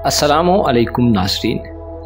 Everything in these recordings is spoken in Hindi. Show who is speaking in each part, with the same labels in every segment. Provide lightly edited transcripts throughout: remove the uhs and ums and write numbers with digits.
Speaker 1: अस्सलामुअलैकुम नाज़रीन।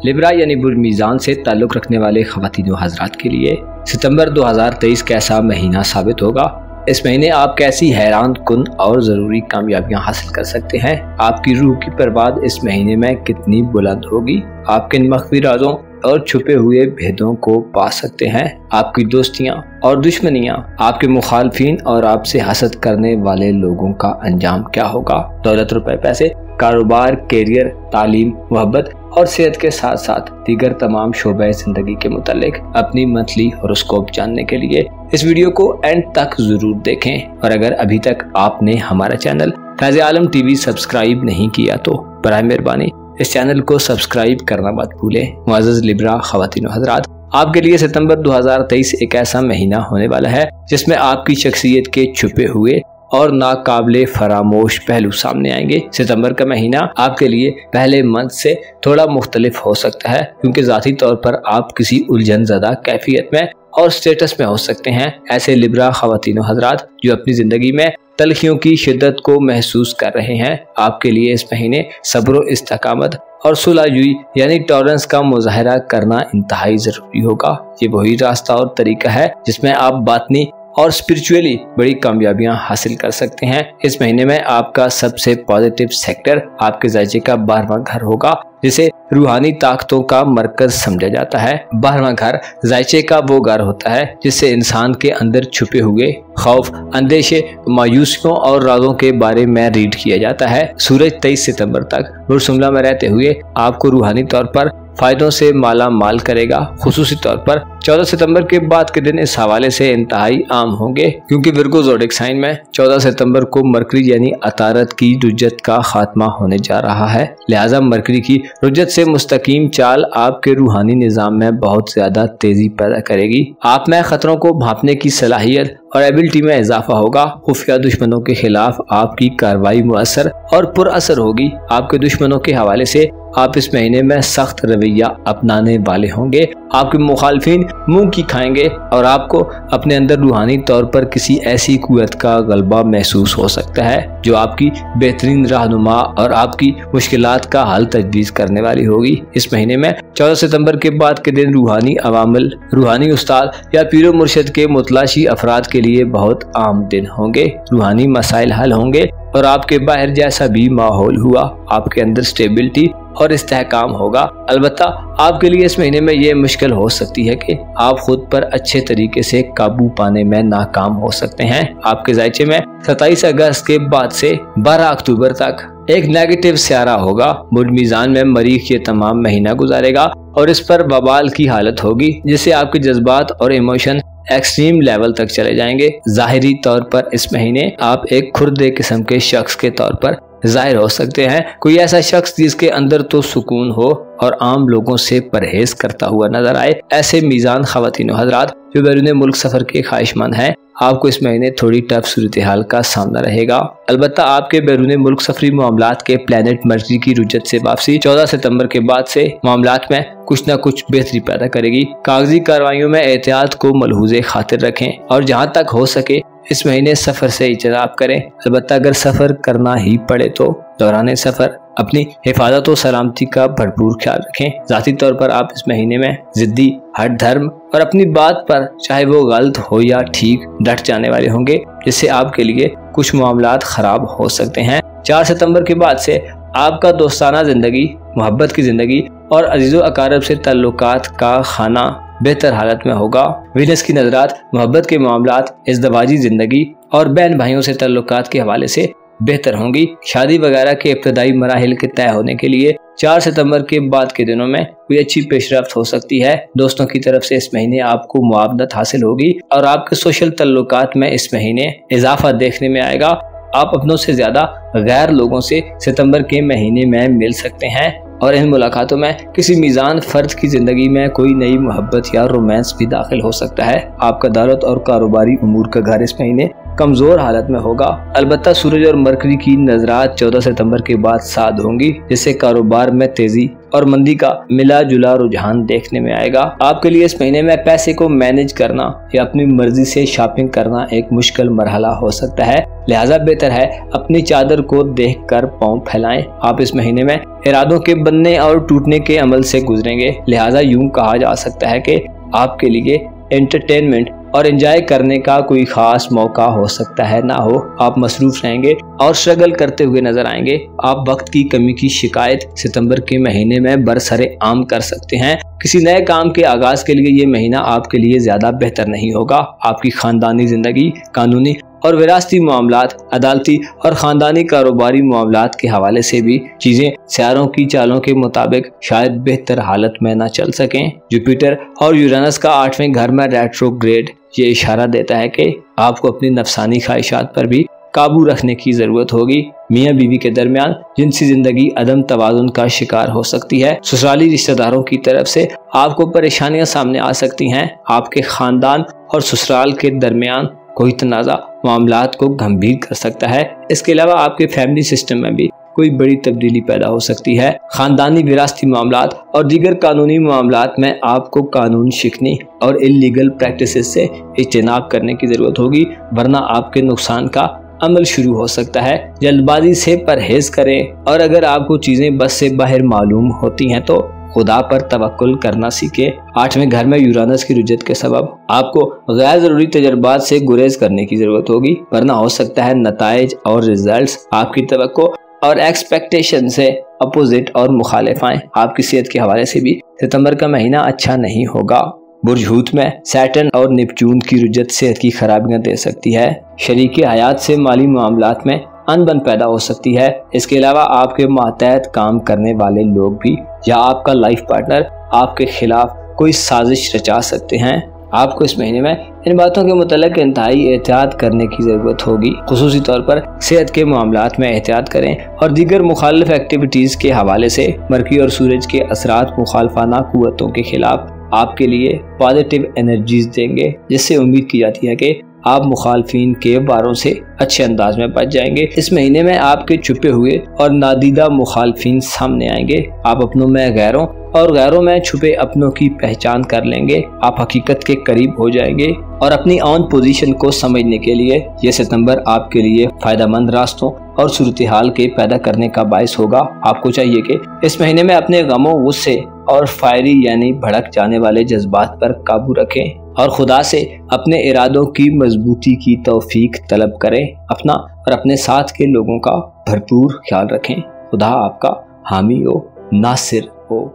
Speaker 1: लिब्रा यानी बुर्मीज़ान से ताल्लुक़ रखने वाले ख़वातीन व हज़रात के लिए सितंबर 2023 कैसा महीना साबित होगा। इस महीने आप कैसी हैरान कुन और ज़रूरी कामयाबियाँ हासिल कर सकते हैं। आपकी रूह की परवाज़ इस महीने में कितनी बुलंद होगी। आप किन मख्फ़ी राज़ों और छुपे हुए भेदों को पा सकते हैं। आपकी दोस्तियां और दुश्मनियां, आपके मुखालफिन और आपसे हसद करने वाले लोगों का अंजाम क्या होगा। दौलत, रुपए, पैसे, कारोबार, कैरियर, तालीम, मोहब्बत और सेहत के साथ साथ दीगर तमाम शोबे ज़िंदगी के मुतालिक अपनी मंथली हॉरोस्कोप जानने के लिए इस वीडियो को एंड तक ज़रूर देखें। और अगर अभी तक आपने हमारा चैनल फैज़ आलम टीवी सब्सक्राइब नहीं किया तो बराए मेहरबानी इस चैनल को सब्सक्राइब करना मत भूलें। मुअज़्ज़ज़ लिब्रा ख़वातीन व हज़रात, आपके लिए सितंबर 2023 एक ऐसा महीना होने वाला है जिसमें आपकी शख्सियत के छुपे हुए और नाकाबिले फरामोश पहलू सामने आएंगे। सितंबर का महीना आपके लिए पहले मंथ से थोड़ा मुख्तलिफ हो सकता है क्योंकि ज़ाती तौर पर आप किसी उलझन ज़दा कैफियत में और स्टेटस में हो सकते हैं। ऐसे लिब्रा ख़वातीन व हज़रात जो अपनी ज़िंदगी में तलखियों की शिद्दत को महसूस कर रहे हैं, आपके लिए इस महीने सब्र, इस्तकामत और सुलहजुई यानी टॉलरेंस का मुजाहरा करना इंतहाई ज़रूरी होगा। ये वही रास्ता और तरीका है जिसमें आप बातनी और स्पिरिचुअली बड़ी कामयाबियां हासिल कर सकते हैं। इस महीने में आपका सबसे पॉजिटिव सेक्टर आपके ज़ायचे का 12वां घर होगा, जिसे रूहानी ताकतों का मरकज समझा जाता है। 12वां घर ज़ायचे का वो घर होता है जिससे इंसान के अंदर छुपे हुए खौफ, अंदेशे, मायूसियों और राजों के बारे में रीड किया जाता है। सूरज 23 सितंबर तक बुरसुमला में रहते हुए आपको रूहानी तौर पर फायदों से माला माल करेगा। खुसूसी तौर पर 14 सितंबर के बाद के दिन इस हवाले से इंतहाई आम होंगे क्योंकि विर्गो ज़ोडिक साइन में 14 सितंबर को मरकरी यानी अतारत की रुज्जत का खात्मा होने जा रहा है। लिहाजा मरकरी की रुज्जत से मुस्तकीम चाल आपके रूहानी निज़ाम में बहुत ज्यादा तेजी पैदा करेगी। आप में खतरों को भांपने की सलाहियत और एबिलिटी में इजाफा होगा। खुफिया दुश्मनों के खिलाफ आपकी कार्रवाई मुअस्सर और पुरअसर होगी। आपके दुश्मनों के हवाले से आप इस महीने में सख्त रवैया अपनाने वाले होंगे। आपके मुखालफिन मुंह की खाएंगे और आपको अपने अंदर रूहानी तौर पर किसी ऐसी कुव्वत का गलबा महसूस हो सकता है जो आपकी बेहतरीन रहनुमा और आपकी मुश्किलात का हल तजवीज़ करने वाली होगी। इस महीने में 14 सितंबर के बाद के दिन रूहानी अवामिल, रूहानी उस्ताद या पीरो मुर्शिद के मुतलाशी अफराद के लिए बहुत आम दिन होंगे। रूहानी मसाइल हल होंगे और आपके बाहर जैसा भी माहौल हुआ, आपके अंदर स्टेबिलिटी और इस्तेहकाम होगा। अलबत्ता आपके लिए इस महीने में ये मुश्किल हो सकती है कि आप खुद पर अच्छे तरीके से काबू पाने में नाकाम हो सकते हैं। आपके ज़ायचे में 27 अगस्त के बाद से 12 अक्टूबर तक एक नेगेटिव स्यारा होगा। बुर्मीज़ान में मरीख ये तमाम महीना गुजारेगा और इस पर बवाल की हालत होगी जिससे आपके जज्बात और इमोशन एक्सट्रीम लेवल तक चले जाएंगे। ज़ाहिरी तौर पर इस महीने आप एक खुर्दे किस्म के शख्स के तौर पर जाहिर हो सकते हैं। कोई ऐसा शख्स जिसके अंदर तो सुकून हो और आम लोगों से परहेज करता हुआ नजर आए। ऐसे मीज़ान ख़वातीन व हज़रात जो बैरून मुल्क सफ़र के ख्वाहिशमंद हैं, आपको इस महीने थोड़ी टफ सूरत हाल का सामना रहेगा। अलबत्ता आपके बैरून मुल्क सफरी मामलात के प्लैनेट मर्करी की रुज्जत से वापसी 14 सितंबर के बाद से मामलात में कुछ न कुछ बेहतरी पैदा करेगी। कागजी कार्रवाइयों में एहतियात को मलहूज़े खातिर रखें और जहाँ तक हो सके इस महीने सफ़र से इजराब करें। अलबत्ता अगर सफ़र करना ही पड़े तो दौरान सफ़र अपनी हिफाजत और सलामती का भरपूर ख्याल रखें। ज़ाती तौर पर आप इस महीने में ज़िद्दी, हट धर्म और अपनी बात पर चाहे वो गलत हो या ठीक डट जाने वाले होंगे, जिससे आपके लिए कुछ मामलात ख़राब हो सकते हैं। 4 सितंबर के बाद से आपका दोस्ताना ज़िंदगी, मोहब्बत की ज़िंदगी और अजीज़ो अकारब से ताल्लुकात का खाना बेहतर हालत में होगा। वीनस की नजरात मोहब्बत के मामलात, इज़्दवाजी ज़िंदगी और बहन भाइयों से ताल्लुकात के हवाले से बेहतर होंगी। शादी वगैरह के इब्तदाई मराहिल के तय होने के लिए 4 सितंबर के बाद के दिनों में कोई अच्छी पेशरफ्त हो सकती है। दोस्तों की तरफ से इस महीने आपको मुआवनत हासिल होगी और आपके सोशल ताल्लुकात में इस महीने इजाफा देखने में आएगा। आप अपनों से ज्यादा गैर लोगों से सितंबर के महीने में मिल सकते हैं और इन मुलाकातों में किसी मीज़ान फर्द की ज़िंदगी में कोई नई मोहब्बत या रोमांस भी दाखिल हो सकता है। आपका दौलत और कारोबारी उमूर का घर इस महीने कमज़ोर हालत में होगा। अलबत्ता सूरज और मरकरी की नजरात 14 सितंबर के बाद साद होंगी जिससे कारोबार में तेज़ी और मंदी का मिला जुला रुझान देखने में आएगा। आपके लिए इस महीने में पैसे को मैनेज करना या अपनी मर्जी से शॉपिंग करना एक मुश्किल मरहला हो सकता है, लिहाजा बेहतर है अपनी चादर को देखकर पांव फैलाएं। आप इस महीने में इरादों के बनने और टूटने के अमल से गुजरेंगे, लिहाजा यूं कहा जा सकता है कि आपके लिए एंटरटेनमेंट और एंजॉय करने का कोई खास मौका हो सकता है ना हो। आप मसरूफ रहेंगे और स्ट्रगल करते हुए नजर आएंगे। आप वक्त की कमी की शिकायत सितंबर के महीने में बरसरे आम कर सकते हैं। किसी नए काम के आगाज के लिए ये महीना आपके लिए ज्यादा बेहतर नहीं होगा। आपकी खानदानी जिंदगी, कानूनी और विरासती मामलात, अदालती और खानदानी कारोबारी मामलात के हवाले से भी चीजें सितारों की चालों के मुताबिक शायद बेहतर हालत में न चल सकें। जुपिटर और यूरेनस का 8वें घर में रेट्रोग्रेड ये इशारा देता है कि आपको अपनी नफसानी ख्वाहिशात पर भी काबू रखने की जरूरत होगी। मियाँ बीवी के दरमियान जिनसी जिंदगी अदम तवाजुन का शिकार हो सकती है। ससुराली रिश्तेदारों की तरफ से आपको परेशानियां सामने आ सकती हैं। आपके खानदान और ससुराल के दरमियान कोई तनाज़ा मामलात को गंभीर कर सकता है। इसके अलावा आपके फैमिली सिस्टम में भी कोई बड़ी तब्दीली पैदा हो सकती है। खानदानी विरासती मामलात और दीगर कानूनी मामलात में आपको कानून शिकनी और इल्लीगल प्रैक्टिसेस से इज्तनाब करने की ज़रूरत होगी, वरना आपके नुकसान का अमल शुरू हो सकता है। जल्दबाजी से परहेज करें और अगर आपको चीज़ें बस से बाहर मालूम होती हैं तो खुदा पर तवक्कुल करना सीखें। 8वें घर में यूरानस की रुजत के सबब आपको गैर जरूरी तजर्बात से गुरेज करने की जरूरत होगी, वरना हो सकता है नताइज और रिजल्ट्स आपकी तवक्को और एक्सपेक्टेशन से अपोजिट और मुखालिफ आएं। आपकी सेहत के हवाले से भी सितंबर का महीना अच्छा नहीं होगा। बुर्ज हूत में सैटर्न और नेपच्यून की रुजत सेहत की खराबियां दे सकती है। शरीके हयात से माली मामलात में अनबन पैदा हो सकती है। इसके अलावा आपके मातहत काम करने वाले लोग भी या आपका लाइफ पार्टनर आपके खिलाफ कोई साजिश रचा सकते हैं। आपको इस महीने में इन बातों के मुतल्लिक इंतहाई एहतियात करने की ज़रूरत होगी। खुसूसी तौर पर सेहत के मामलात में एहतियात करें और दीगर मुखालिफ एक्टिविटीज़ के हवाले से मरकरी और सूरज के असरात मुखालफाना कुव्वतों के खिलाफ आपके लिए पॉजिटिव एनर्जीज देंगे, जिससे उम्मीद की जाती है कि आप मुखालफिन के वारों से अच्छे अंदाज में बच जाएंगे। इस महीने में आपके छुपे हुए और नादीदा मुखालफिन सामने आएंगे। आप अपनों में गैरों और गैरों में छुपे अपनों की पहचान कर लेंगे। आप हकीकत के करीब हो जाएंगे और अपनी ऑन पोजीशन को समझने के लिए यह सितंबर आपके लिए फायदेमंद रास्तों और सूरत हाल के पैदा करने का बायस होगा। आपको चाहिए कि इस महीने में अपने गमों, गुस्से और फायरी यानी भड़क जाने वाले जज्बात पर काबू रखें और खुदा से अपने इरादों की मजबूती की तौफीक तलब करें। अपना और अपने साथ के लोगों का भरपूर ख्याल रखें। खुदा आपका हामी हो, नासिर हो।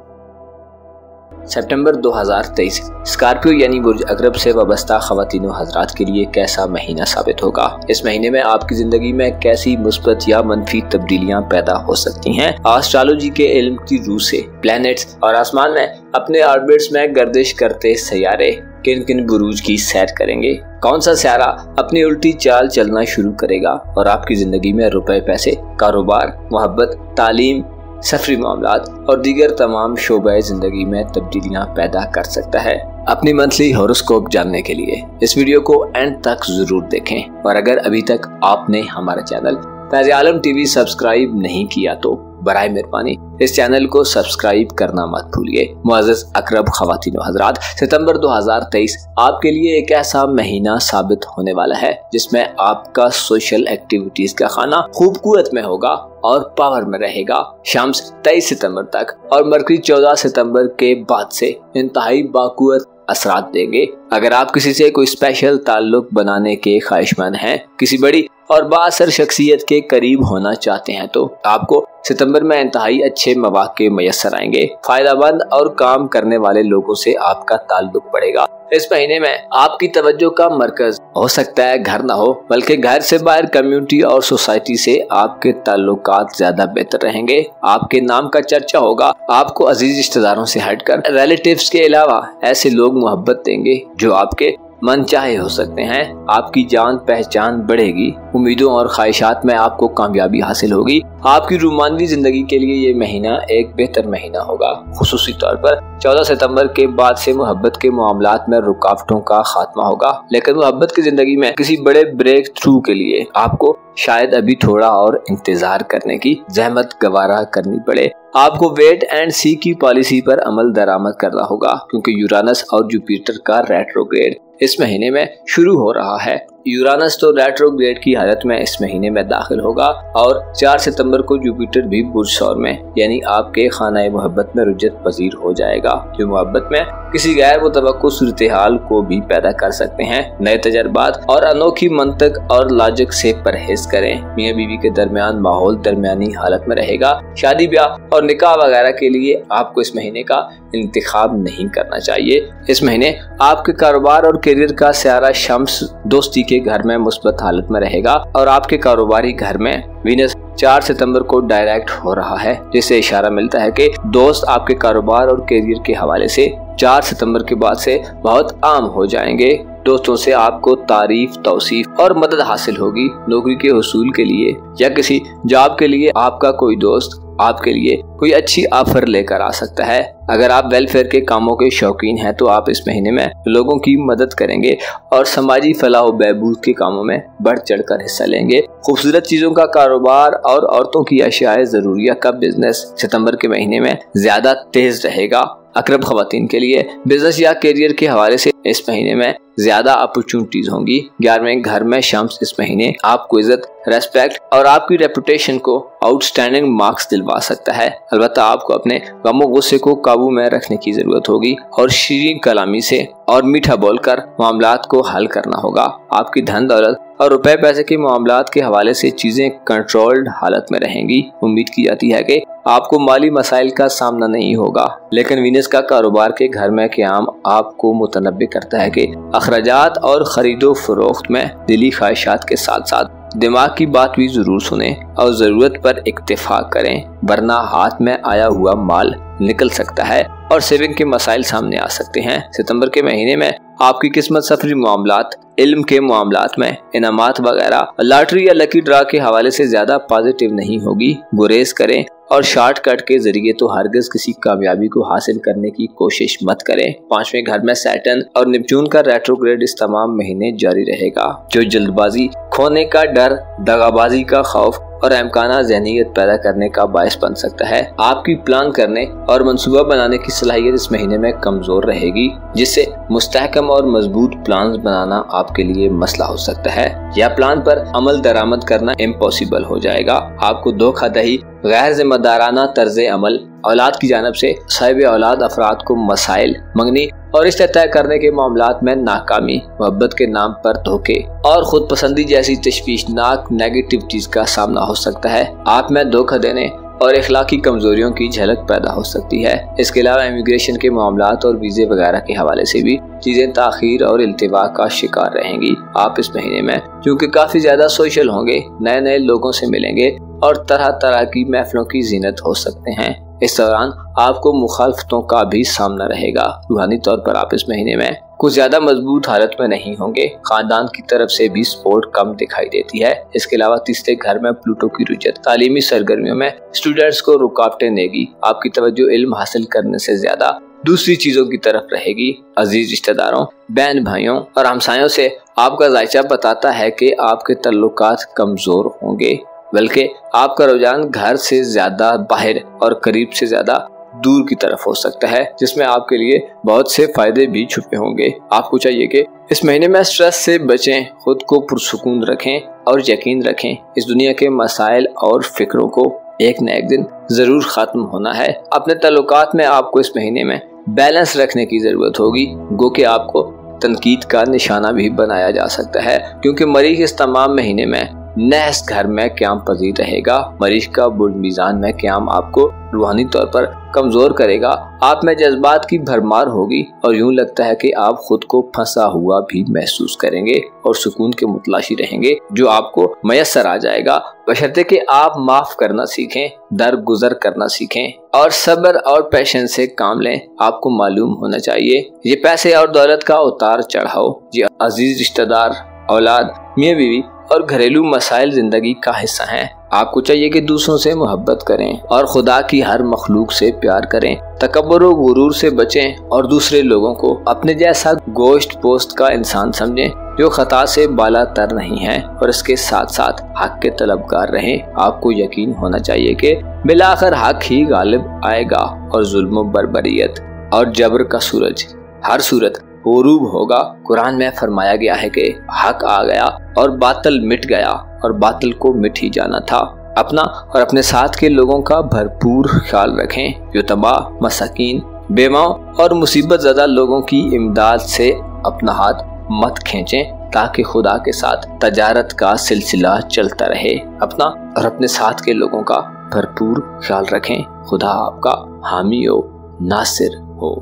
Speaker 1: सितंबर 2023 स्कॉर्पियो यानी बुर्ज अकरब से वाबस्ता ख़वातीन हज़रात के लिए कैसा महीना साबित होगा। इस महीने में आपकी ज़िंदगी में कैसी मुस्बत या मनफी तब्दीलियां पैदा हो सकती हैं। एस्ट्रोलॉजी के इल्म की रूह से प्लैनेट्स और आसमान में अपने ऑर्बिट्स में गर्दिश करते सैयारे किन किन बुरूज की सैर करेंगे, कौन सा सैयारा अपनी उल्टी चाल चलना शुरू करेगा और आपकी ज़िंदगी में रुपए, पैसे, कारोबार, मोहब्बत, तालीम, सफरी मामलात और दीगर तमाम शोबे जिंदगी में तब्दीलियां पैदा कर सकता है। अपनी मंथली हॉरोस्कोप जानने के लिए इस वीडियो को एंड तक जरूर देखें और अगर अभी तक आपने हमारा चैनल फैज़ आलम टीवी सब्सक्राइब नहीं किया तो बराए मेहरबानी इस चैनल को सब्सक्राइब करना मत भूलिए। मुअज़्ज़ज़ अकरब ख़वातीन हज़रात, सितंबर 2023 आपके लिए एक ऐसा महीना साबित होने वाला है जिसमें आपका सोशल एक्टिविटीज का खाना खूब कुव्वत में होगा और पावर में रहेगा। शम्स 23 सितंबर तक और मरकरी 14 सितंबर के बाद से इंतहाई बाकुव्वत असरात देंगे। अगर आप किसी से कोई स्पेशल ताल्लुक बनाने के ख्वाहिशमंद हैं, किसी बड़ी और बाअसर शख्सियत के करीब होना चाहते हैं तो आपको सितंबर में इंतहाई अच्छे मौके मयसर आएंगे। फायदेमंद और काम करने वाले लोगों से आपका ताल्लुक बढ़ेगा। इस महीने में आपकी तवज्जो का मरकज हो सकता है घर ना हो, बल्कि घर से बाहर कम्युनिटी और सोसाइटी से आपके ताल्लुकात ज्यादा बेहतर रहेंगे। आपके नाम का चर्चा होगा। आपको अजीज रिश्तेदारों से हटकर रिलेटिव्स के अलावा ऐसे लोग मोहब्बत देंगे जो आपके मन चाहे हो सकते हैं। आपकी जान पहचान बढ़ेगी। उम्मीदों और ख्वाहिशात में आपको कामयाबी हासिल होगी। आपकी रूमानवी जिंदगी के लिए ये महीना एक बेहतर महीना होगा। खुसूसी तौर पर 14 सितंबर के बाद से मोहब्बत के मामलात में रुकावटों का खात्मा होगा, लेकिन मोहब्बत की जिंदगी में किसी बड़े ब्रेक थ्रू के लिए आपको शायद अभी थोड़ा और इंतजार करने की जहमत गवारा करनी पड़े। आपको वेट एंड सी की पॉलिसी पर अमल दरामद करना होगा, क्योंकि यूरानस और जुपिटर का रेट्रोग्रेड इस महीने में शुरू हो रहा है। यूरानस तो रेट्रोग्रेड की हालत में इस महीने में दाखिल होगा और 4 सितंबर को जुपिटर भी बुर्ज सौर में यानी आपके खाना मोहब्बत में रुजत पजीर हो जाएगा, जो मोहब्बत में किसी गैर मुतवक्को सूरत हाल को भी पैदा कर सकते हैं। नए तजर्बात और अनोखी मंतक और लॉजिक से परहेज करें। मियां बीवी के दरमियान माहौल दरमियानी हालत में रहेगा। शादी ब्याह और निकाह वगैरह के लिए आपको इस महीने का इंतखाब नहीं करना चाहिए। इस महीने आपके कारोबार और करियर का सियारा शम्स दोस्ती के घर में मुस्बत हालत में रहेगा और आपके कारोबारी घर में वीनस 4 सितंबर को डायरेक्ट हो रहा है, जिससे इशारा मिलता है कि दोस्त आपके कारोबार और करियर के हवाले से 4 सितंबर के बाद से बहुत आम हो जाएंगे। दोस्तों से आपको तारीफ, तौसीफ और मदद हासिल होगी। नौकरी के हुसूल के लिए या किसी जॉब के लिए आपका कोई दोस्त आपके लिए कोई अच्छी ऑफर लेकर आ सकता है। अगर आप वेलफेयर के कामों के शौकीन हैं तो आप इस महीने में लोगों की मदद करेंगे और समाजी फलाह बहबूद के कामों में बढ़ चढ़कर हिस्सा लेंगे। खूबसूरत चीजों का कारोबार और औरतों की अशियाए जरूरिया का बिजनेस सितंबर के महीने में ज्यादा तेज रहेगा। अकरब खवातीन के लिए बिजनेस या करियर के हवाले से इस महीने में ज्यादा अपॉर्चुनिटीज होंगी। 11वें घर में शम्स इस महीने आपको इज्जत, रेस्पेक्ट और आपकी रेपुटेशन को आउटस्टैंडिंग मार्क्स दिलवा सकता है। अलबत्ता आपको अपने गमो गुस्से को काबू में रखने की जरूरत होगी और शीरीन कलामी से और मीठा बोलकर मामलात को हल करना होगा। आपकी धन दौलत और रुपए पैसे के मामलात के हवाले से चीजें कंट्रोल्ड हालत में रहेंगी। उम्मीद की जाती है कि आपको माली मसाइल का सामना नहीं होगा, लेकिन वीनस का कारोबार के घर में क़याम आपको मुतनब्बे करता है कि अखराजात और खरीदो फरोख्त में दिली ख्वाहिशात के साथ साथ दिमाग की बात भी जरूर सुने और जरूरत पर इत्तेफाक करें, वरना हाथ में आया हुआ माल निकल सकता है और सेविंग के मसाइल सामने आ सकते हैं। सितंबर के महीने में आपकी किस्मत सफरी मामलात, इल्म के मामलात में इनामात वगैरह, लॉटरी या लकी ड्रा के हवाले से ज्यादा पॉजिटिव नहीं होगी। गुरेज करें और शॉर्टकट के जरिए तो हरगिज किसी कामयाबी को हासिल करने की कोशिश मत करें। 5वें घर में सैटर्न और नेपच्यून का रेट्रोग्रेड इस तमाम महीने जारी रहेगा, जो जल्दबाजी, खोने का डर, दगाबाजी का खौफ और अमकाना ज़हनियत पैदा करने का बायस बन सकता है। आपकी प्लान करने और मंसूबा बनाने की सलाहियत इस महीने में कमजोर रहेगी, जिससे मुस्तहकम और मजबूत प्लान बनाना आपके लिए मसला हो सकता है या प्लान पर अमल दरामद करना इम्पॉसिबल हो जाएगा। आपको धोखाधड़ी, गैर जिम्मेदाराना तर्ज अमल, औलाद की जानब से साहिब औलाद अफराद को मसाइल, मंगनी और रिश्ते तय करने के मामलात में नाकामी, मोहब्बत के नाम पर धोखे और खुद पसंदी जैसी तशवीशनाक नेगेटिविटीज का सामना हो सकता है। आप में धोखा देने और इखलाकी कमजोरियों की झलक पैदा हो सकती है। इसके अलावा इमिग्रेशन के मामलात और वीजे वगैरह के हवाले से भी चीजें ताखीर और इल्तिवा का शिकार रहेंगी। आप इस महीने में क्योंकि काफी ज्यादा सोशल होंगे, नए नए लोगों से मिलेंगे और तरह तरह की महफिलों की जीनत हो सकते हैं। इस दौरान आपको मुखालफतों का भी सामना रहेगा। रूहानी तौर पर आप इस महीने में कुछ ज्यादा मजबूत हालत में नहीं होंगे। खानदान की तरफ से भी सपोर्ट कम दिखाई देती है। इसके अलावा तीसरे घर में प्लूटो की रुजत तालीमी सरगर्मियों में स्टूडेंट्स को रुकावटें देगी। आपकी तवज्जो इल्म हासिल करने से ज्यादा दूसरी चीजों की तरफ रहेगी। अजीज रिश्तेदारों, बहन भाइयों और हमसायों से आपका जायचा बताता है कि आपके तल्लुकात कमजोर होंगे, बल्कि आपका रुझान घर से ज्यादा बाहर और करीब से ज्यादा दूर की तरफ हो सकता है, जिसमें आपके लिए बहुत से फायदे भी छुपे होंगे। आपको चाहिए कि इस महीने में स्ट्रेस से बचें, खुद को पुरसुकून रखें और यकीन रखें इस दुनिया के मसाइल और फिक्रों को एक न एक दिन जरूर खत्म होना है। अपने ताल्लुकात में आपको इस महीने में बैलेंस रखने की जरूरत होगी, गो कि आपको तनकीद का निशाना भी बनाया जा सकता है, क्योंकि मरीज इस तमाम महीने में नहस घर में क़याम पजीर रहेगा। मरीज का बुर्ज मीज़ान में क़याम आपको रूहानी तौर पर कमजोर करेगा। आप में जज्बात की भरमार होगी और यूं लगता है कि आप खुद को फंसा हुआ भी महसूस करेंगे और सुकून के मुतलाशी रहेंगे, जो आपको मयसर आ जाएगा, बशर्ते कि आप माफ करना सीखें, दरगुजर करना सीखें और सब्र और पैशन से काम लें। आपको मालूम होना चाहिए ये पैसे और दौलत का उतार चढ़ाओ, ये अजीज रिश्तेदार, औलाद, मियाँ बीवी और घरेलू मसाइल जिंदगी का हिस्सा हैं। आपको चाहिए कि दूसरों से मोहब्बत करें और खुदा की हर मखलूक से प्यार करें। तकब्बुर और गुरूर से बचें और दूसरे लोगों को अपने जैसा गोश्त पोस्ट का इंसान समझें जो खता से बाला तर नहीं है, और इसके साथ साथ हक के तलबगार रहें। आपको यकीन होना चाहिए कि बिलाखिर हक ही गालिब आएगा और जुल्म बर्बरियत और जबर का सूरज हर सूरत गरूब होगा। कुरान में फरमाया गया है कि हक आ गया और बातिल मिट गया और बातिल को मिट ही जाना था। अपना और अपने साथ के लोगों का भरपूर ख्याल रखें। जो तबाह, मसाकीन, बेमाओं और मुसीबत ज़दा लोगों की इमदाद से अपना हाथ मत खींचें ताकि खुदा के साथ तजारत का सिलसिला चलता रहे। अपना और अपने साथ के लोगों का भरपूर ख्याल रखें। खुदा आपका हामी हो, नासिर हो।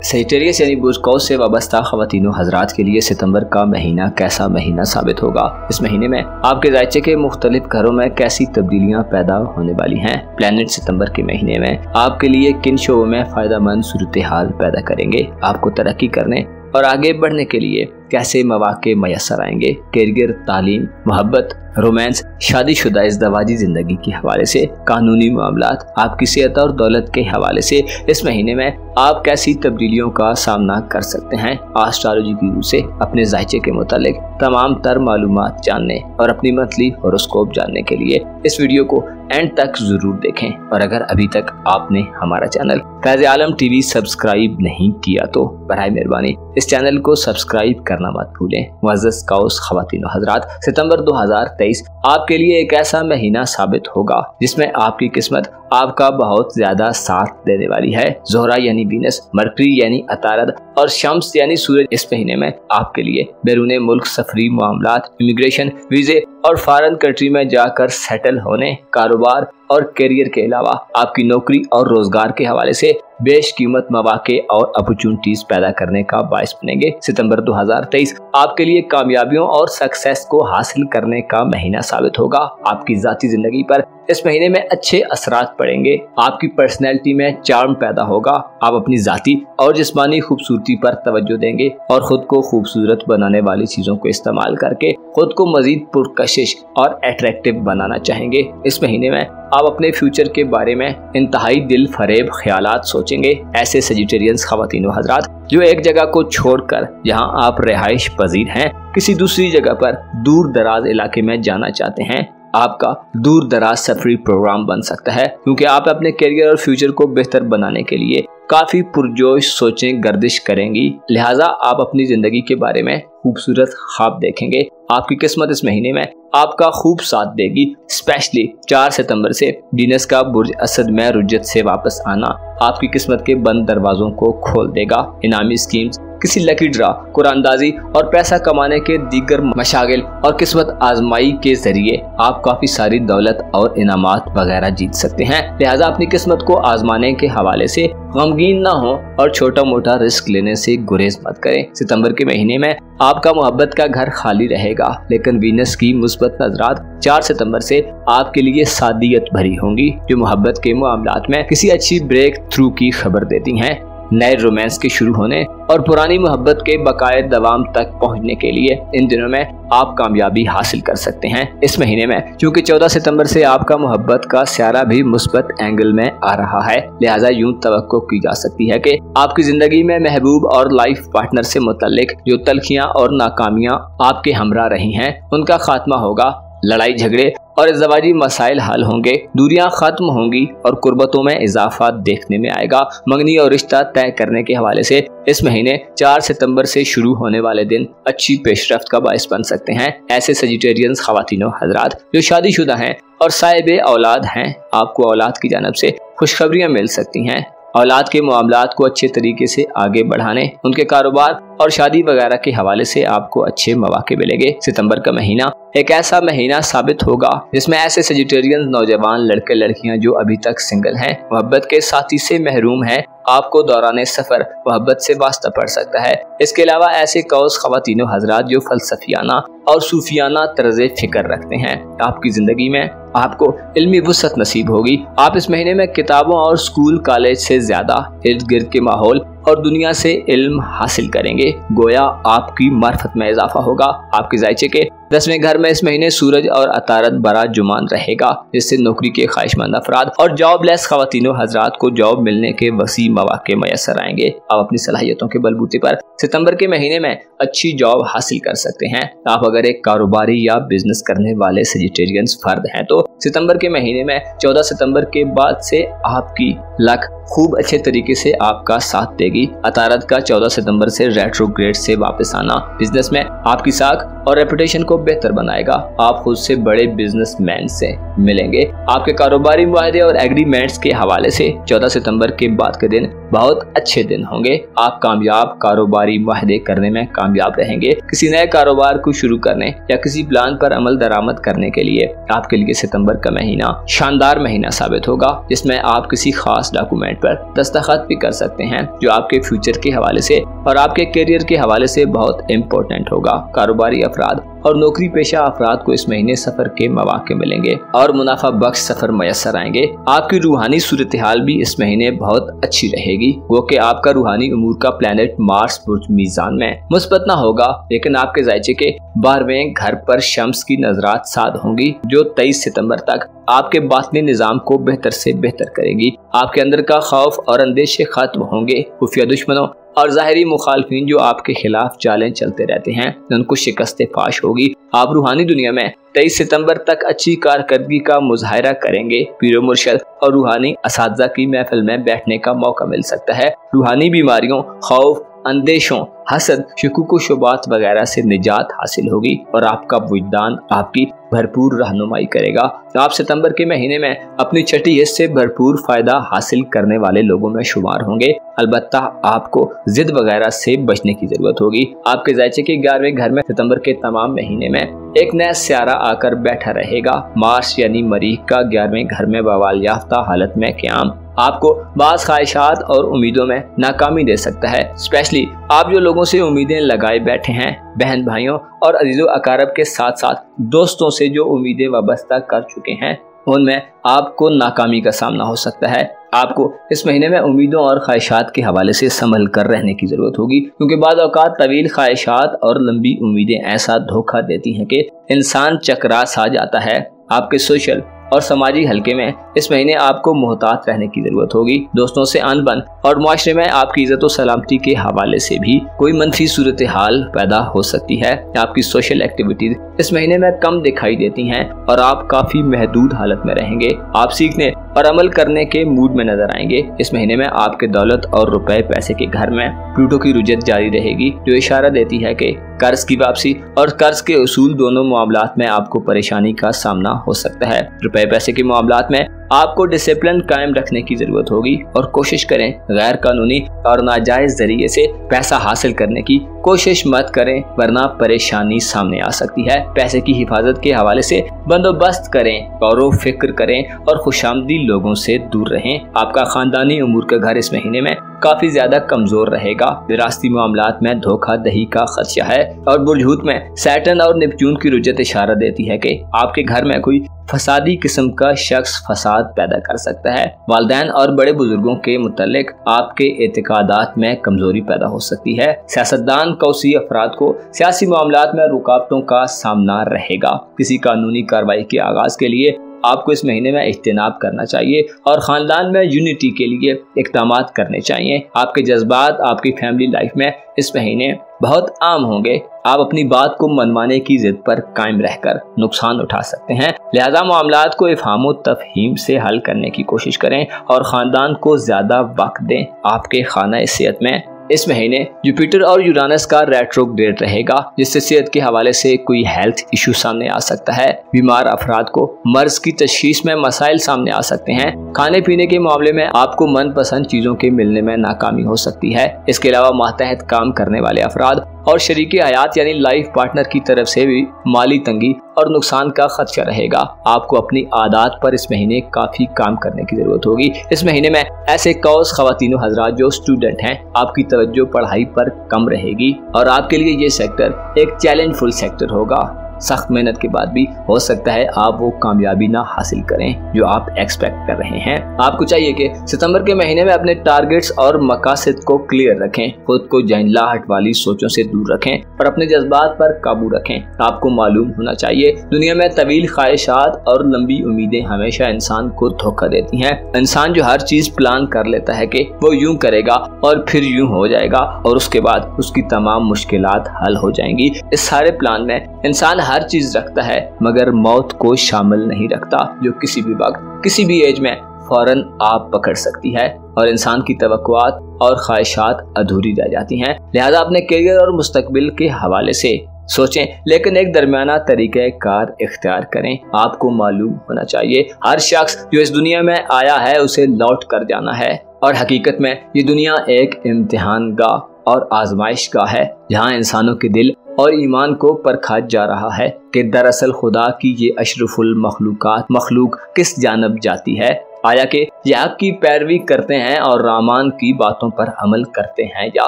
Speaker 1: सेजिटेरियस यानी बुर्ज कौस से वाबस्ता ख़वातीनो हज़रात के लिए सितंबर का महीना कैसा महीना साबित होगा। इस महीने में आपके ज़ायचे के मुख्तलिफ घरों में कैसी तब्दीलियां पैदा होने वाली हैं। प्लैनेट सितंबर के महीने में आपके लिए किन शोबों में फ़ायदेमंद सूरत हाल पैदा करेंगे। आपको तरक्की करने और आगे बढ़ने के लिए कैसे मौक़े मैसर आएंगे। कैरियर, तालीम, मोहब्बत, रोमांस, शादीशुदा इज़दवाजी ज़िंदगी के हवाले से, कानूनी मामलात, आपकी सेहत और दौलत के हवाले से इस महीने में आप कैसी तब्दीलियों का सामना कर सकते हैं। एस्ट्रोलॉजी की रूह से अपने ज़ायचे के मुतालिक तमाम तर मालूमात जानने और अपनी मंथली हॉरोस्कोप जानने के लिए इस वीडियो को एंड तक ज़रूर देखें। और अगर अभी तक आपने हमारा चैनल फैज़ आलम टीवी सब्सक्राइब नहीं किया तो बराए मेहरबानी इस चैनल को सब्सक्राइब करना मत भूलें। मुअज़्ज़ज़ कौस ख़वातीनो हज़रात, सितंबर 2023 आपके लिए एक ऐसा महीना साबित होगा जिसमें आपकी किस्मत आपका बहुत ज्यादा साथ देने वाली है। ज़ोहरा यानी वीनस, मरकरी यानी अतारद और शम्स यानी सूरज इस महीने में आपके लिए बैरून मुल्क सफरी मामलात, इमिग्रेशन, वीजे और फॉरेन कंट्री में जाकर सेटल होने, कारोबार और करियर के अलावा आपकी नौकरी और रोजगार के हवाले से बेशकीमत मौके और अपॉर्चुनिटीज पैदा करने का बायस बनेंगे। सितंबर 2023 आपके लिए कामयाबियों और सक्सेस को हासिल करने का महीना साबित होगा। आपकी जाती जिंदगी पर इस महीने में अच्छे असरात पड़ेंगे। आपकी पर्सनैलिटी में चार्म पैदा होगा। आप अपनी जाती और जिस्मानी खूबसूरती पर तवज्जो देंगे और खुद को खूबसूरत बनाने वाली चीजों को इस्तेमाल करके खुद को मजीद पुरकशिश और अट्रैक्टिव बनाना चाहेंगे। इस महीने में आप अपने फ्यूचर के बारे में इंतहाई दिल फरेब ख्यालात सोचेंगे। ऐसे सेजिटेरियंस ख़वातीनो हज़रात जो एक जगह को छोड़कर जहां आप रिहाइश पजीर हैं किसी दूसरी जगह पर दूर दराज इलाके में जाना चाहते हैं, आपका दूर दराज सफरी प्रोग्राम बन सकता है क्योंकि आप अपने करियर और फ्यूचर को बेहतर बनाने के लिए काफी पुरजोश सोचें गर्दिश करेंगी। लिहाजा आप अपनी जिंदगी के बारे में खूबसूरत ख्वाब देखेंगे। आपकी किस्मत इस महीने में आपका खूब साथ देगी। स्पेशली 4 सितंबर से वीनस का बुर्ज असद में रुज्जत से वापस आना आपकी किस्मत के बंद दरवाजों को खोल देगा। इनामी स्कीम्स, किसी लकी ड्रा, कुरानदाजी और पैसा कमाने के दीगर मशागिल और किस्मत आजमाई के जरिए आप काफी सारी दौलत और इनामात वगैरह जीत सकते हैं। लिहाजा अपनी किस्मत को आजमाने के हवाले से गमगीन ना हो और छोटा मोटा रिस्क लेने से गुरेज मत करें। सितंबर के महीने में आपका मोहब्बत का घर खाली रहेगा, लेकिन वीनस की मुस्बत नजरात 4 सितंबर से आपके लिए सादियत भरी होंगी जो मोहब्बत के मामलात में किसी अच्छी ब्रेक थ्रू की खबर देती हैं। नए रोमांस के शुरू होने और पुरानी मोहब्बत के बकाये दवाम तक पहुंचने के लिए इन दिनों में आप कामयाबी हासिल कर सकते हैं। इस महीने में क्योंकि 14 सितंबर से आपका मोहब्बत का स्यारा भी मुस्बत एंगल में आ रहा है, लिहाजा यूं तवक्को की जा सकती है कि आपकी जिंदगी में महबूब और लाइफ पार्टनर से मुतल्लिक जो तलखियां और नाकामियां आपके हमरा रही हैं उनका खात्मा होगा। लड़ाई झगड़े और इज़्ज़वाजी मसाइल हल होंगे, दूरियां खत्म होंगी और कुर्बतों में इजाफा देखने में आएगा। मंगनी और रिश्ता तय करने के हवाले से इस महीने 4 सितंबर से शुरू होने वाले दिन अच्छी पेशरफ्त का बायस बन सकते हैं। ऐसे सेजिटेरियंस ख़वातीनो हज़रात जो शादीशुदा हैं और साहिबे औलाद हैं, आपको औलाद की जानिब से खुशखबरियां मिल सकती हैं। औलाद के मामलात को अच्छे तरीके से आगे बढ़ाने, उनके कारोबार और शादी वगैरह के हवाले से आपको अच्छे मौके मिलेंगे। सितंबर का महीना एक ऐसा महीना साबित होगा जिसमें ऐसे सेजिटेरियन नौजवान लड़के लड़कियां जो अभी तक सिंगल हैं, मोहब्बत के साथी से महरूम हैं, आपको दौरान सफर मोहब्बत से वास्ता पड़ सकता है। इसके अलावा ऐसे कौस ख़वातीनो हज़रात जो फलसफियाना और सूफियाना तर्ज़े फिक्र रखते हैं, आपकी जिंदगी में आपको इल्मी वुसअत नसीब होगी। आप इस महीने में किताबों और स्कूल कॉलेज से ज्यादा इर्द गिर्द के माहौल और दुनिया से इल्म हासिल करेंगे। गोया आपकी मार्फत में इजाफा होगा। आपके ज़ायचे के 10वें घर में इस महीने सूरज और अतारत बड़ा जुमान रहेगा, जिससे नौकरी के ख्वाहिशमंद अफराद और जॉबलेस खवातीनों हजरात को जॉब मिलने के वसी मौके मैसर आएंगे। आप अपनी सलाहियतों के बलबूते पर सितंबर के महीने में अच्छी जॉब हासिल कर सकते हैं। आप अगर एक कारोबारी या बिजनेस करने वाले सेजिटेरियंस फर्द हैं तो सितंबर के महीने में 14 सितंबर के बाद से आपकी लक खूब अच्छे तरीके से आपका साथ देगी। अतारत का 14 सितंबर से रेट्रोग्रेड से वापस आना बिजनेस में आपकी साख और रेपुटेशन को बेहतर बनाएगा। आप खुद से बड़े बिजनेसमैन से मिलेंगे। आपके कारोबारी मुआहदे और एग्रीमेंट्स के हवाले से 14 सितंबर के बाद के दिन बहुत अच्छे दिन होंगे। आप कामयाब कारोबारी मुआहदे करने में कामयाब रहेंगे। किसी नए कारोबार को शुरू करने या किसी प्लान पर अमल दरामद करने के लिए आपके लिए सितंबर का महीना शानदार महीना साबित होगा, जिसमें आप किसी खास डॉक्यूमेंट पर दस्तखत भी कर सकते हैं जो आपके फ्यूचर के हवाले से और आपके करियर के हवाले से बहुत इम्पोर्टेंट होगा। कारोबारी अफराद और नौकरी पेशा अफराद को इस महीने सफर के मौके मिलेंगे और मुनाफा बख्श सफर मैसर आएंगे। आपकी रूहानी सूरत हाल भी इस महीने बहुत अच्छी रहेगी। वो कि आपका रूहानी उमूर का प्लैनेट मार्स बुर्ज मीजान में मुस्बत ना होगा, लेकिन आपके ज़ायचे के 12वें घर पर शम्स की नजरात साद होंगी, जो 23 सितंबर तक आपके बातनी निजाम को बेहतर से बेहतर करेगी। आपके अंदर का खौफ और अंदेशे खत्म होंगे। खुफिया दुश्मनों और ज़ाहिरी मुखालफिन जो आपके खिलाफ चालें चलते रहते हैं, उनको शिकस्त फाश होगी। आप रूहानी दुनिया में 23 सितंबर तक अच्छी कारकर्दगी का मुजाहरा करेंगे। पीरो मुर्शद और रूहानी असातिज़ा की महफिल में बैठने का मौका मिल सकता है। रूहानी बीमारियों, खौफ, अंदेशों, हसद, शुकूक शुबात वगैरह से निजात हासिल होगी और आपका वजदान आपकी भरपूर रहनुमाई करेगा। आप सितंबर के महीने में अपनी छठी हिस्से से भरपूर फायदा हासिल करने वाले लोगों में शुमार होंगे। अलबत्ता आपको जिद वगैरह से बचने की जरूरत होगी। आपके ज़ायचे के 11वें घर में सितंबर के तमाम महीने में एक नया सियारा आकर बैठा रहेगा। मार्स यानी मरीख का 11वें घर में बवाल याफ्ता हालत में क़याम आपको बाज़ ख्वाहिशात और उम्मीदों में नाकामी दे सकता है। स्पेशली आप जो लोगों से उम्मीदें लगाए बैठे हैं, बहन भाइयों और अजीज़ो अकारब के साथ साथ दोस्तों से जो उम्मीदें वाबस्ता कर चुके हैं, उनमें आपको नाकामी का सामना हो सकता है। आपको इस महीने में उम्मीदों और ख्वाहिशात के हवाले से संभल कर रहने की ज़रूरत होगी, क्योंकि बाद औक़ात तवील ख्वाहिशात और लंबी उम्मीदें ऐसा धोखा देती हैं कि इंसान चकरा सा जाता है। आपके सोशल और समाजी हलके में इस महीने आपको मोहतात रहने की जरूरत होगी। दोस्तों से अनबन और मुआशरे में आपकी इज्जत और सलामती के हवाले से भी कोई मनफी सूरत हाल पैदा हो सकती है। आपकी सोशल एक्टिविटीज इस महीने में कम दिखाई देती हैं और आप काफी महदूद हालत में रहेंगे। आप सीखने और अमल करने के मूड में नजर आएंगे। इस महीने में आपके दौलत और रुपए पैसे के घर में प्लूटो की रुजत जारी रहेगी, जो इशारा देती है कि कर्ज की वापसी और कर्ज के उसूल दोनों मामलात में आपको परेशानी का सामना हो सकता है। रुपए पैसे के मामलात में आपको डिसिप्लिन कायम रखने की जरूरत होगी और कोशिश करें गैर कानूनी और नाजायज जरिए से पैसा हासिल करने की कोशिश मत करें, वरना परेशानी सामने आ सकती है। पैसे की हिफाजत के हवाले से बंदोबस्त करें, गौर फिक्र करें और खुशामदी लोगों से दूर रहें। आपका खानदानी उमूर का घर इस महीने में काफी ज्यादा कमजोर रहेगा। विरासती मामलात में धोखाधड़ी का खदशा है और बुर्जहूत में सैटर्न और नेपच्यून की रुजत इशारा देती है कि आपके घर में कोई फसादी किस्म का शख्स फसाद पैदा कर सकता है। वालिदैन और बड़े बुजुर्गों के मुतालिक आपके एतकादात में कमजोरी पैदा हो सकती है। सियासतदान कौसी अफराद को सियासी मामलात में रुकावटों का सामना रहेगा। किसी कानूनी कार्रवाई के आगाज के लिए आपको इस महीने में इज्तिनाब करना चाहिए और खानदान में यूनिटी के लिए इक़दामात करने चाहिए। आपके जज्बात आपकी फैमिली लाइफ में इस महीने बहुत आम होंगे। आप अपनी बात को मनवाने की जिद पर कायम रहकर नुकसान उठा सकते हैं, लिहाजा मामलात को इफ़हाम व तफहीम से हल करने की कोशिश करें और ख़ानदान को ज़्यादा वक्त दें। आपके खाना सेहत में इस महीने जुपिटर और यूरानस का रेट्रोग्रेड रहेगा, जिससे सेहत के हवाले से कोई हेल्थ इशू सामने आ सकता है। बीमार अफराद को मर्ज की तशखीस में मसाइल सामने आ सकते हैं। खाने पीने के मामले में आपको मनपसंद चीजों के मिलने में नाकामी हो सकती है। इसके अलावा मातहत काम करने वाले अफराद और शरीक हयात यानी लाइफ पार्टनर की तरफ से भी माली तंगी और नुकसान का खदशा रहेगा। आपको अपनी आदत पर इस महीने काफी काम करने की जरूरत होगी। इस महीने में ऐसे कौस खवातीनो हजरात जो स्टूडेंट हैं, आपकी तवज्जो पढ़ाई पर कम रहेगी और आपके लिए ये सेक्टर एक चैलेंजफुल सेक्टर होगा। सख्त मेहनत के बाद भी हो सकता है आप वो कामयाबी ना हासिल करें जो आप एक्सपेक्ट कर रहे हैं। आपको चाहिए कि सितंबर के महीने में अपने टारगेट्स और मकासद को क्लियर रखें, खुद को झंझलाहट वाली सोचों से दूर रखें और अपने जज्बात पर काबू रखें। आपको मालूम होना चाहिए दुनिया में तवील ख्वाहिशात और लंबी उम्मीदें हमेशा इंसान को धोखा देती हैं। इंसान जो हर चीज प्लान कर लेता है कि वो यूं करेगा और फिर यूं हो जाएगा और उसके बाद उसकी तमाम मुश्किलात हल हो जाएंगी। इस सारे प्लान में इंसान हर चीज रखता है मगर मौत को शामिल नहीं रखता, जो किसी भी वक्त किसी भी एज में फौरन आप पकड़ सकती है और इंसान की तवक्कुआत और ख्वाहिशात अधूरी रह जाती हैं। लिहाजा अपने करियर और मुस्तकबिल के हवाले से सोचें, लेकिन एक दरमियाना तरीक़ा कार इख्तियार करें। आपको मालूम होना चाहिए हर शख्स जो इस दुनिया में आया है उसे लौट कर जाना है और हकीकत में ये दुनिया एक इम्तिहान गाह और आजमाइश गाह है जहाँ इंसानों के दिल और ईमान को परखा जा रहा है कि दरअसल खुदा की ये अशरफुल मखलूक किस जानब जाती है। आया कि ये हक की पैरवी करते हैं और रहमान की बातों पर अमल करते हैं या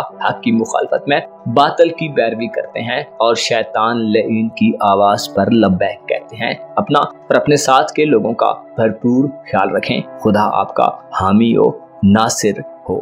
Speaker 1: हक की मुखालफत में बातिल की पैरवी करते हैं और शैतान लईन की आवाज पर लब्बैक कहते हैं। अपना और अपने साथ के लोगों का भरपूर ख्याल रखें। खुदा आपका हामी हो, नासिर हो।